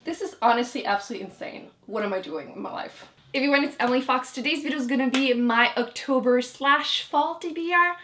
This is honestly absolutely insane. What am I doing in my life? Everyone, it's Emily Fox. Today's video is gonna be my October/fall TBR.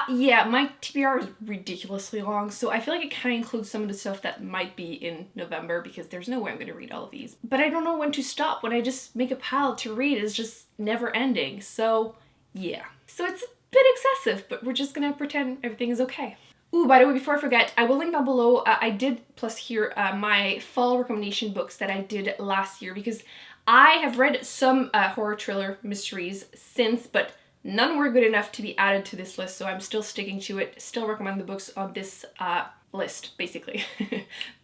Yeah, my TBR is ridiculously long, so I feel like it kind of includes some of the stuff that might be in November because there's no way I'm gonna read all of these. But I don't know when to stop. When I just make a pile to read, it's just never ending. So yeah. So it's a bit excessive, but we're just gonna pretend everything is okay. Ooh, by the way, before I forget, I will link down below, I did plus here my fall recommendation books that I did last year because I have read some horror thriller mysteries since, but none were good enough to be added to this list, so I'm still sticking to it, still recommend the books on this list, basically.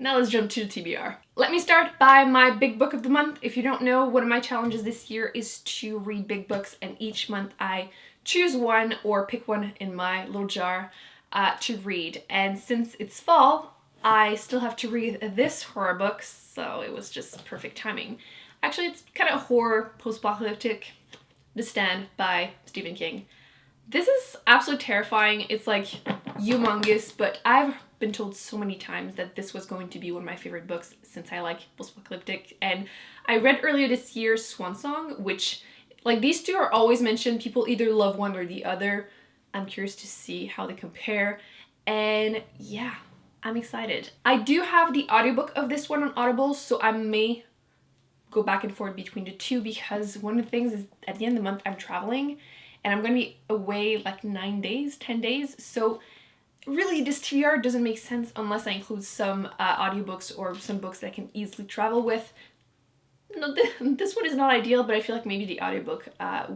Now let's jump to the TBR. Let me start by my big book of the month. If you don't know, one of my challenges this year is to read big books, and each month I choose one or pick one in my little jar to read. And since it's fall, I still have to read this horror book, so it was just perfect timing. Actually, it's kind of horror, post-apocalyptic. The Stand by Stephen King. This is absolutely terrifying. It's like humongous, but I've been told so many times that this was going to be one of my favorite books since I like post-apocalyptic. And I read earlier this year Swan Song, which, like, these two are always mentioned. People either love one or the other. I'm curious to see how they compare. And yeah, I'm excited. I do have the audiobook of this one on Audible, so I may go back and forth between the two because one of the things is at the end of the month I'm traveling and I'm going to be away like 9 days, 10 days. So really this TBR doesn't make sense unless I include some audiobooks or some books that I can easily travel with. No, this one is not ideal, but I feel like maybe the audiobook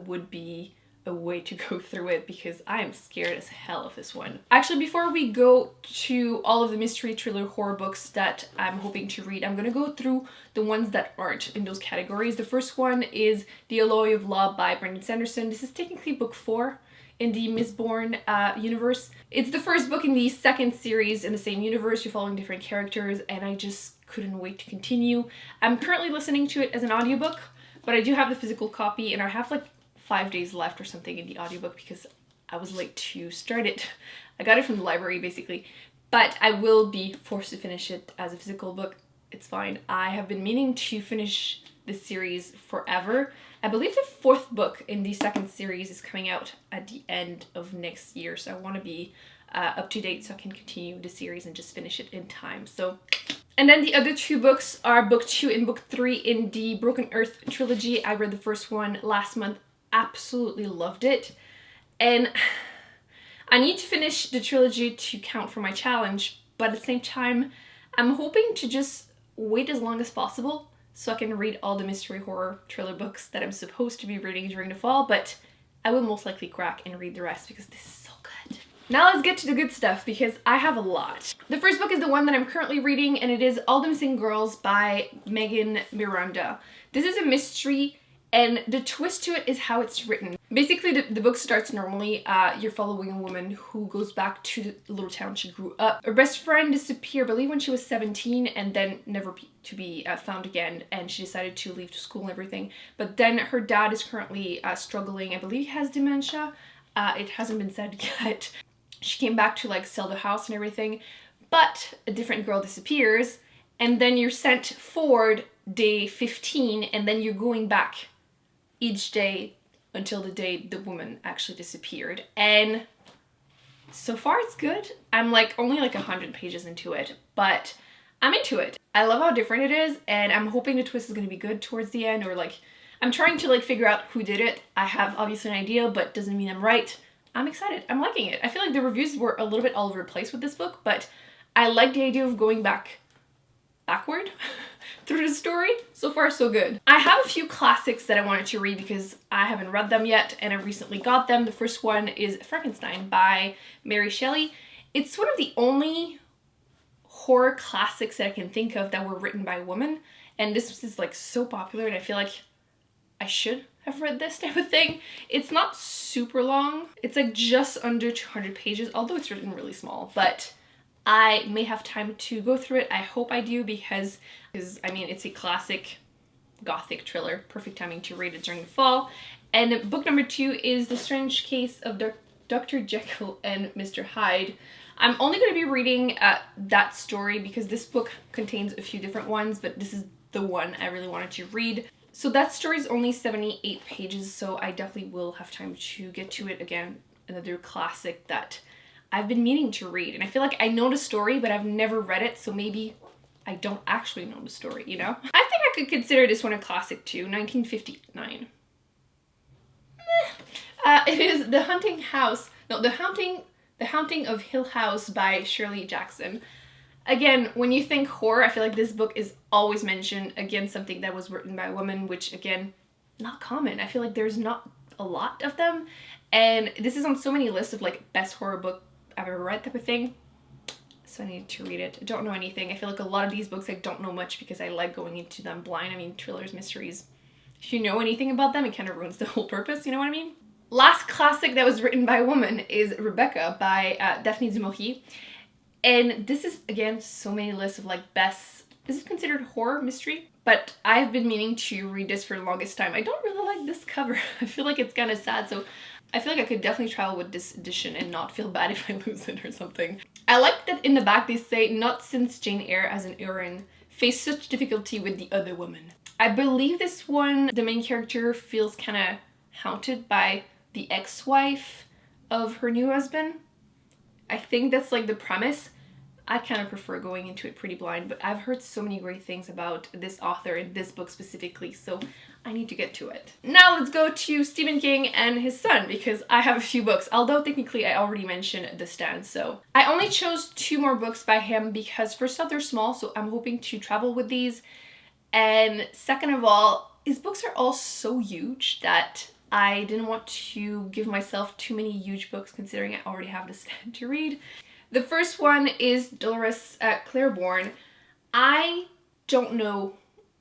would be a way to go through it because I am scared as hell of this one. Actually, before we go to all of the mystery, thriller, horror books that I'm hoping to read, I'm gonna go through the ones that aren't in those categories. The first one is The Aloha of Law by Brandon Sanderson. This is technically book 4 in the Mistborn universe. It's the first book in the second series in the same universe. You're following different characters, and I just couldn't wait to continue. I'm currently listening to it as an audiobook, but I do have the physical copy, and I have like 5 days left or something in the audiobook because I was late to start it. I got it from the library basically, but I will be forced to finish it as a physical book. It's fine. I have been meaning to finish this series forever. I believe the 4th book in the second series is coming out at the end of next year, so I want to be up to date so I can continue the series and just finish it in time. So, and then the other 2 books are book 2 and book 3 in the Broken Earth trilogy. I read the first one last month. Absolutely loved it, and I need to finish the trilogy to count for my challenge, but at the same time I'm hoping to just wait as long as possible so I can read all the mystery horror thriller books that I'm supposed to be reading during the fall, but I will most likely crack and read the rest because this is so good. Now let's get to the good stuff because I have a lot. The first book is the one that I'm currently reading, and it is All the Missing Girls by Megan Miranda. This is a mystery, and the twist to it is how it's written. Basically, the book starts normally. You're following a woman who goes back to the little town she grew up. Her best friend disappeared, I believe, when she was 17, and then never to be found again, and she decided to leave to school and everything. But then her dad is currently struggling. I believe he has dementia. It hasn't been said yet. She came back to like sell the house and everything, but a different girl disappears, and then you're sent forward day 15, and then you're going back each day until the day the woman actually disappeared. And so far it's good. I'm like only like 100 pages into it, but I'm into it. I love how different it is, and I'm hoping the twist is going to be good towards the end, or like I'm trying to like figure out who did it. I have obviously an idea, but doesn't mean I'm right. I'm excited. I'm liking it. I feel like the reviews were a little bit all over the place with this book, but I like the idea of going backward through the story. So far, so good. I have a few classics that I wanted to read because I haven't read them yet, and I recently got them. The first one is Frankenstein by Mary Shelley. It's one of the only horror classics that I can think of that were written by a woman, and this is like so popular, and I feel like I should have read this type of thing. It's not super long. It's like just under 200 pages, although it's written really small, but I may have time to go through it. I hope I do because I mean, it's a classic gothic thriller. Perfect timing to read it during the fall. And book number 2 is The Strange Case of Dr. Jekyll and Mr. Hyde. I'm only going to be reading that story because this book contains a few different ones, but this is the one I really wanted to read. So that story is only 78 pages, so I definitely will have time to get to it again. Another classic that I've been meaning to read. And I feel like I know the story, but I've never read it, so maybe I don't actually know the story, you know? I think I could consider this one a classic too, 1959. It is The Haunting of Hill House by Shirley Jackson. Again, when you think horror, I feel like this book is always mentioned. Again, something that was written by a woman, which again, not common. I feel like there's not a lot of them. And this is on so many lists of like best horror book I've ever read type of thing. So I need to read it. I don't know anything. I feel like a lot of these books I don't know much because I like going into them blind. I mean, thrillers, mysteries. If you know anything about them, it kind of ruins the whole purpose, you know what I mean? Last classic that was written by a woman is Rebecca by Daphne du Maurier. And this is, again, so many lists of like best... Is it considered horror mystery? But I've been meaning to read this for the longest time. I don't really like this cover. I feel like it's kind of sad, so I feel like I could definitely travel with this edition and not feel bad if I lose it or something. I like that in the back they say, not since Jane Eyre as an Erin faced such difficulty with the other woman. I believe this one, the main character feels kind of haunted by the ex-wife of her new husband. I think that's like the premise. I kind of prefer going into it pretty blind, but I've heard so many great things about this author and this book specifically, so I need to get to it. Now let's go to Stephen King and his son, because I have a few books, although technically I already mentioned The Stand, so. I only chose 2 more books by him because first off, they're small, so I'm hoping to travel with these, and second of all, his books are all so huge that I didn't want to give myself too many huge books considering I already have The Stand to read. The first one is Dolores Claiborne. I don't know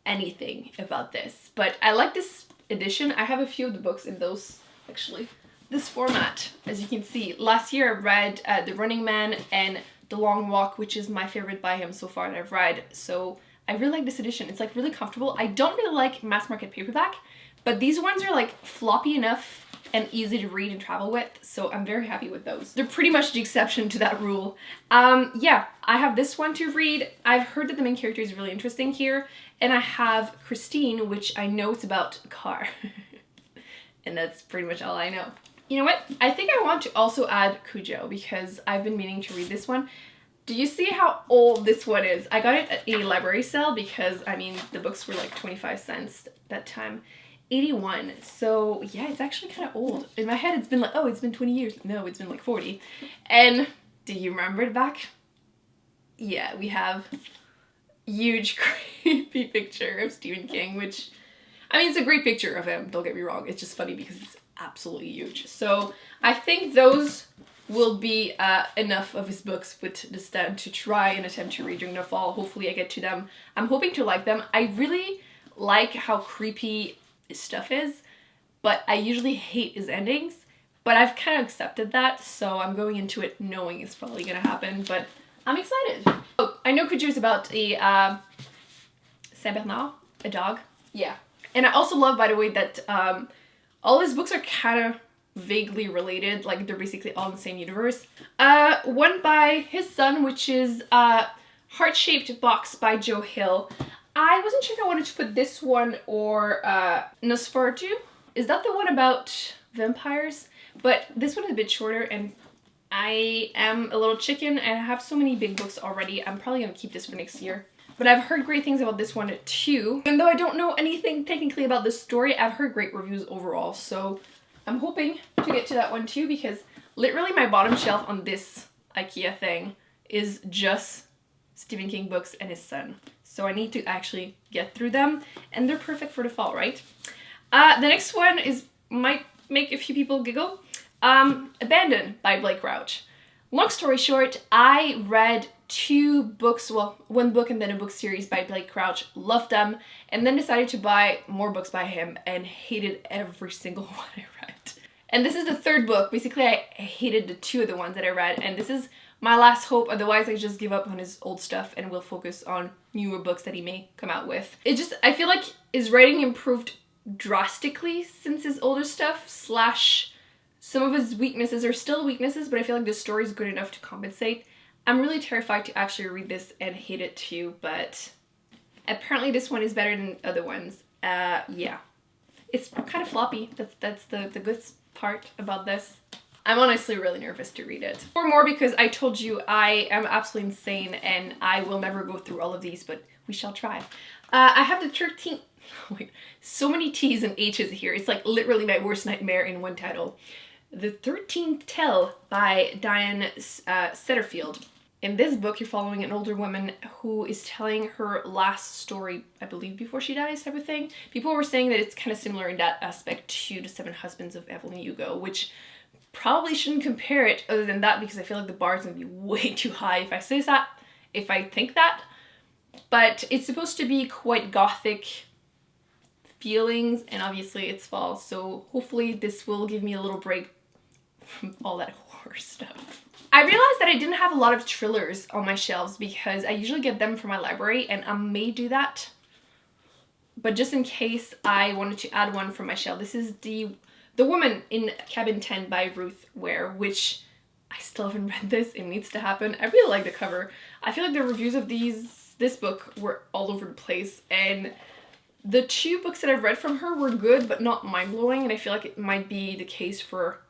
anything about this, but I like this edition. I have a few of the books in those, actually. This format, as you can see. Last year I read The Running Man and The Long Walk, which is my favorite by him so far that I've read. So I really like this edition. It's like really comfortable. I don't really like mass market paperback, but these ones are like floppy enough and easy to read and travel with, so I'm very happy with those. They're pretty much the exception to that rule. Yeah, I have this one to read. I've heard that the main character is really interesting here, and I have Christine, which I know it's about a car. And that's pretty much all I know. You know what? I think I want to also add Cujo, because I've been meaning to read this one. Do you see how old this one is? I got it at a library sale because, I mean, the books were like 25 cents that time. 81, so yeah, it's actually kind of old. In my head it's been like, oh, it's been 20 years. No, it's been like 40. And do you remember it back? Yeah, we have huge creepy picture of Stephen King, which, I mean, it's a great picture of him, don't get me wrong. It's just funny because it's absolutely huge. So I think those will be enough of his books with The Stand to try and attempt to read during the fall. Hopefully I get to them. I'm hoping to like them. I really like how creepy his stuff is, but I usually hate his endings, but I've kind of accepted that, so I'm going into it knowing it's probably gonna happen, but I'm excited. Oh, I know Cujo is about a Saint Bernard, a dog. Yeah. And I also love, by the way, that all his books are kind of vaguely related, like they're basically all in the same universe. One by his son, which is Heart-Shaped Box by Joe Hill. I wasn't sure if I wanted to put this one or Nosferatu. Is that the one about vampires? But this one is a bit shorter, and I am a little chicken and I have so many big books already. I'm probably gonna keep this for next year. But I've heard great things about this one too. Even though I don't know anything technically about this story, I've heard great reviews overall. So I'm hoping to get to that one too, because literally my bottom shelf on this IKEA thing is just Stephen King books and his son. So I need to actually get through them, and they're perfect for the fall, right? The next one might make a few people giggle. Abandoned by Blake Crouch. Long story short, I read 2 books, well, 1 book and then a book series by Blake Crouch, loved them, and then decided to buy more books by him and hated every single one I read. And this is the 3rd book. Basically, I hated the 2 of the ones that I read, and this is my last hope. Otherwise, I just give up on his old stuff and will focus on newer books that he may come out with. I feel like his writing improved drastically since his older stuff, / some of his weaknesses are still weaknesses, but I feel like the story is good enough to compensate. I'm really terrified to actually read this and hate it too, but apparently this one is better than other ones. Yeah. It's kind of floppy. That's the good part about this. I'm honestly really nervous to read it. Or more because I told you I am absolutely insane and I will never go through all of these, but we shall try. I have the 13th... Wait, so many T's and H's here. It's like literally my worst nightmare in one title. The 13th Tale by Diane Setterfield. In this book, you're following an older woman who is telling her last story, I believe, before she dies type of thing. People were saying that it's kind of similar in that aspect to The Seven Husbands of Evelyn Hugo, which probably shouldn't compare it other than that because I feel like the bar is going to be way too high if I say that, if I think that. But it's supposed to be quite gothic feelings, and obviously it's fall, so hopefully this will give me a little break from all that horror stuff. I realized that I didn't have a lot of thrillers on my shelves because I usually get them from my library, and I may do that. But just in case, I wanted to add one from my shelf. This is The Woman in Cabin 10 by Ruth Ware, which I still haven't read this. It needs to happen. I really like the cover. I feel like the reviews of this book were all over the place, and the 2 books that I've read from her were good but not mind-blowing, and I feel like it might be the case for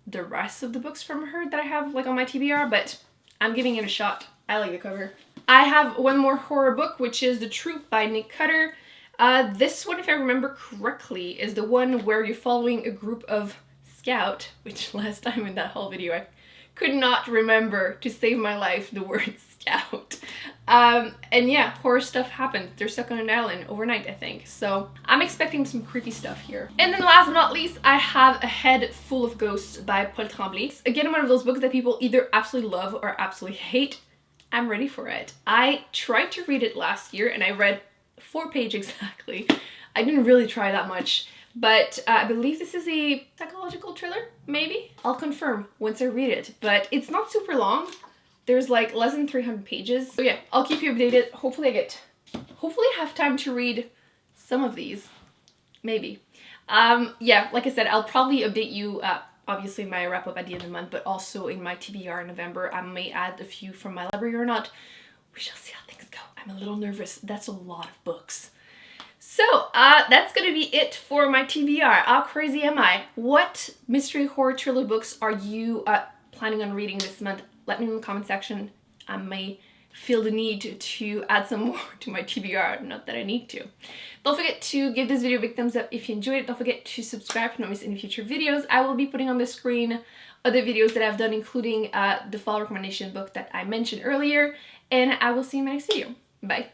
the rest of the books from her that I have like on my TBR, but I'm giving it a shot. I like the cover. I have one more horror book, which is The Troop by Nick Cutter. This one, if I remember correctly, is the one where you're following a group of Scout, which last time in that whole video I could not remember to save my life the word Scout. And yeah, horror stuff happened. They're stuck on an island overnight, I think. So I'm expecting some creepy stuff here. And then last but not least, I have A Head Full of Ghosts by Paul Tremblay. It's again one of those books that people either absolutely love or absolutely hate. I'm ready for it. I tried to read it last year and I read 4 pages exactly. I didn't really try that much, but I believe this is a psychological thriller, maybe? I'll confirm once I read it, but it's not super long. There's like less than 300 pages. So yeah, I'll keep you updated. Hopefully I have time to read some of these. Maybe. Yeah, like I said, I'll probably update you, obviously my wrap up at the end of the month, but also in my TBR in November. I may add a few from my library or not. We shall see how things go. I'm a little nervous. That's a lot of books. So, that's gonna be it for my TBR. How crazy am I? What mystery horror thriller books are you planning on reading this month? Let me know in the comment section. I may feel the need to add some more to my TBR, not that I need to. Don't forget to give this video a big thumbs up if you enjoyed it. Don't forget to subscribe to not miss any future videos. I will be putting on the screen other videos that I've done, including the fall recommendation book that I mentioned earlier, and I will see you in my next video. Bye.